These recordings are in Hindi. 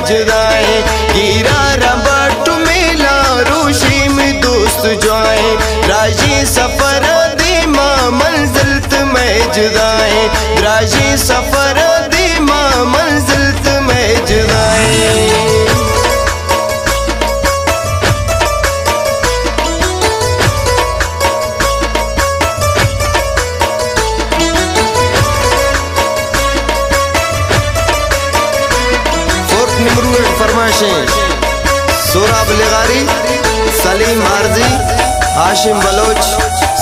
में जुदाए गिरारा बाट मेला रोशी में दोस्त जाए राजी सफर दीमा मंजिलत में जुदाए राजी सफर दीमा मंजिलत में जुदाए। निमरूद फरमाइशें सोराब लगारी, सलीम आरजी, हाशिम बलोच,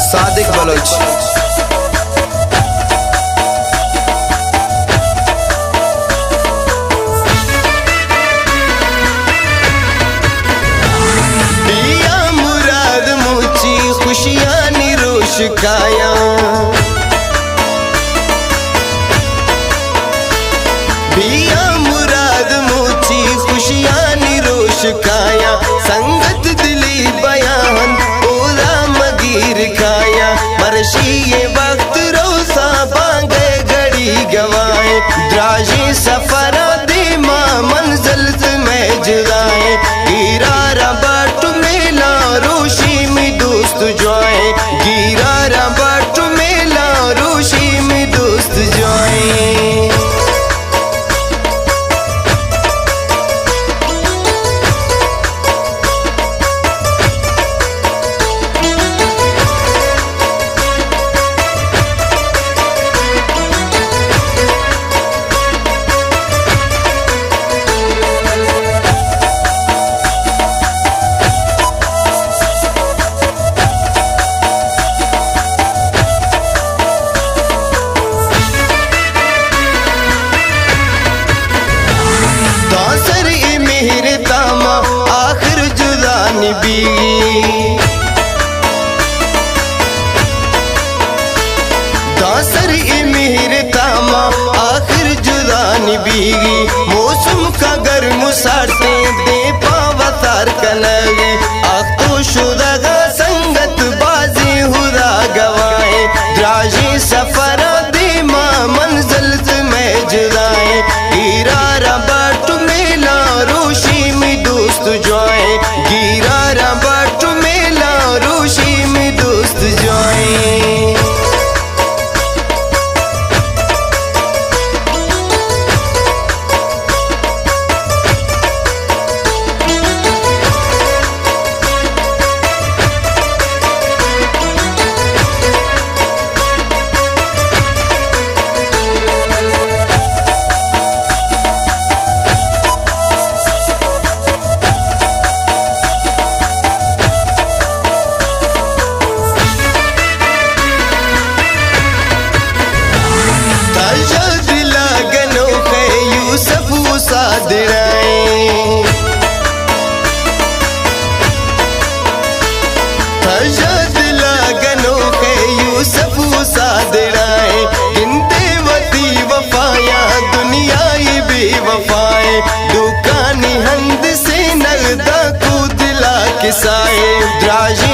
सादिक बलोच। बिया मुराद मुची खुशियां निरोश काया बिया खुशियां निरोश काया संगत दिली बयान ओला मगीर खाया मरशी ये वक्त रोसा बांगे घड़ी गवाए द्राजी सफर दीमा मंजिलत में जुदाए गिरारा बाट मेला रोशी में दोस्त जाए गिरारा बाट मेला रोशी में दोस्त जाए। आखिर जुदा निभी दासर मेहर तामा आखिर जुदा निभीगी मौसम का गर्म साटे दे पावतार कनगी आख तो शुदा संगत बाजी हुदा गवाए द्राजी सफर दीमा मंजिलत में जुदाए गिरारा बाट मेला रोशी में दोस्त जाए गिरारा बाट मेला रोशी में दोस्त जाए। गिनते वती वफाया दुनियाई बेवफाए दुकानी हंद से नगदा को दिला किसाए द्राजी